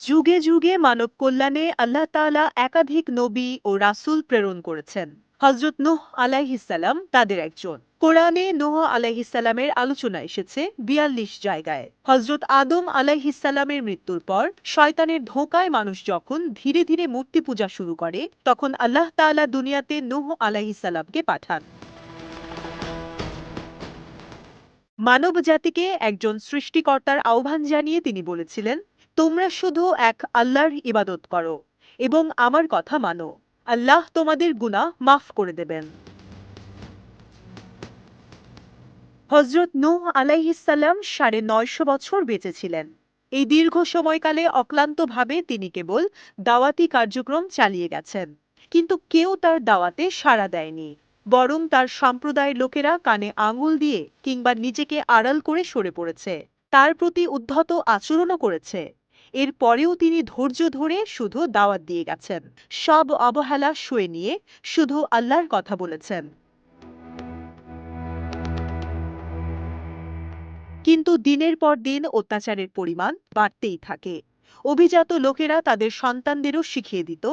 যুগে যুগে মানব কল্যাণে আল্লাহ তাআলা একাধিক নবী ও রাসূল প্রেরণ করেছেন। হযরত নূহ আলাইহিস সালাম তাদের একজন। কোরআনে নূহ আলাইহিস সালামের আলোচনা এসেছে ৪২ জায়গায়। হযরত আদম আলাইহিস সালামের মৃত্যুর পর শয়তানের ধোঁকায় মানুষ যখন ধীরে ধীরে মূর্তি পূজা শুরু করে, তখন আল্লাহ তাআলা দুনিয়াতে নূহ আলাইহিস সালামকে পাঠান। মানব জাতিকে একজন সৃষ্টিকর্তার আহ্বান জানিয়ে তিনি বলেছিলেন, তোমরা শুধু এক আল্লাহর ইবাদত করো এবং আমার কথা মানো। আল্লাহ তোমাদের গুনাহ মাফ করে দেবেন। হযরত নূহ আলাইহিস সালাম ৯৫০ বছর বেঁচে ছিলেন। এই দীর্ঘ সময়কালে অক্লান্তভাবে তিনি কেবল দাওয়াতি কার্যক্রম চালিয়ে গেছেন, কিন্তু কেউ তার দাওয়াতে সাড়া দেয়নি। বরং তার সম্প্রদায়ের লোকেরা কানে আঙুল দিয়ে কিংবা নিজেকে আড়াল করে সরে পড়েছে, তার প্রতি উদ্ধত আচরণও করেছে। এর পরেও তিনি ধৈর্য ধরে শুধু দাওয়াত দিয়ে গেছেন, সব অবহেলা সয়ে নিয়ে শুধু আল্লাহর কথা বলেছেন। কিন্তু দিনের পর দিন অত্যাচারের পরিমাণ বাড়তেই থাকে। অভিজাত লোকেরা তাদের সন্তানদেরও শিখিয়ে দিত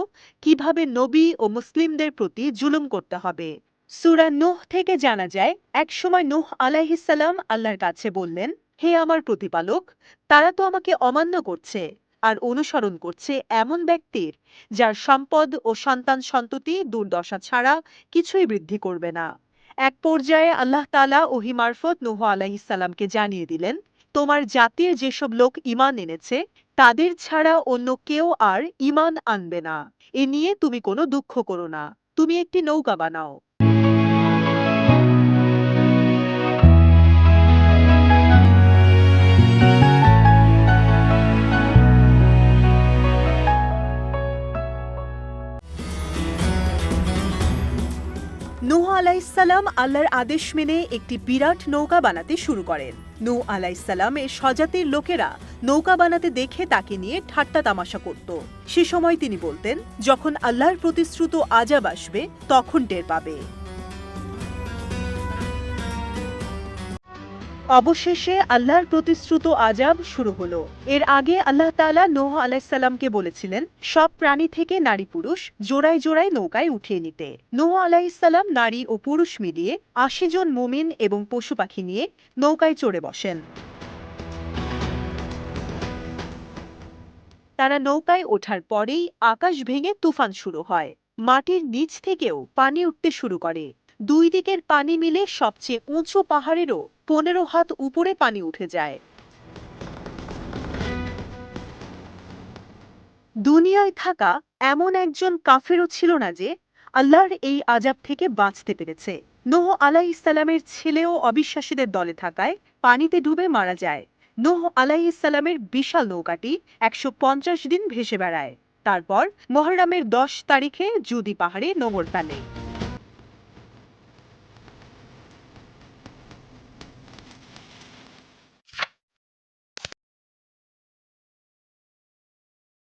কিভাবে নবী ও মুসলিমদের প্রতি জুলুম করতে হবে। সূরা নূহ থেকে জানা যায়, একসময় নূহ আলাইহিস সালাম আল্লাহর কাছে বললেন, হে আমার প্রতিপালক, তারা তো আমাকে অমান্য করছে আর অনুসরণ করছে এমন ব্যক্তির যার সম্পদ ও সন্তান সন্ততি দুর্দশা ছাড়া কিছুই বৃদ্ধি করবে না। এক পর্যায়ে আল্লাহ তাআলা ওহী মারফত নূহ আলাইহিস সালামকে জানিয়ে দিলেন, তোমার জাতির যেসব লোক ঈমান এনেছে তাদের ছাড়া অন্য কেউ আর ঈমান আনবে না। এ নিয়ে তুমি কোনো দুঃখ করো না। তুমি একটি নৌকা বানাও। নূহ আলাইহিসসালাম আল্লাহর আদেশ মেনে একটি বিরাট নৌকা বানাতে শুরু করেন। নূহ আলাইহিসসালামের স্বজাতির লোকেরা নৌকা বানাতে দেখে তাকে নিয়ে ঠাট্টা তামাশা করত। সে সময় তিনি বলতেন, যখন আল্লাহর প্রতিশ্রুত আযাব আসবে তখন টের পাবে। অবশেষে আল্লাহর প্রতিশ্রুত আযাব শুরু হলো। এর আগে আল্লাহ তাআলা নূহ আলাইহিস সালামকে বলেছিলেন সব প্রাণী থেকে নারী পুরুষ জোড়ায় জোড়ায় নৌকায় উঠিয়ে নিতে। নূহ আলাইহিস সালাম নারী ও পুরুষ মিলিয়ে ৮০ জন মুমিন এবং পশু পাখি নিয়ে নৌকায় চড়ে বসেন। তারা নৌকায় ওঠার পরেই আকাশ ভেঙে তুফান শুরু হয়। মাটির নিচ থেকেও পানি উঠতে শুরু করে। দুই দিকের পানি মিলে সবচেয়ে উঁচু পাহাড়েরও ১৫ হাত উপরে পানি উঠে যায়। দুনিয়ায় থাকা এমন একজন কাফেরও ছিল না যে আল্লাহর এই আযাব থেকে বাঁচতে পেরেছে। নূহ আলাইহিস সালামের ছেলেও অবিশ্বাসীদের দলে থাকায় পানিতে ডুবে মারা যায়। নূহ আলাইহিস সালামের বিশাল নৌকাটি ১৫০ দিন ভেসে বেড়ায়। তারপর মুহররমের ১০ তারিখে জুদি পাহাড়ে নোঙর টানে।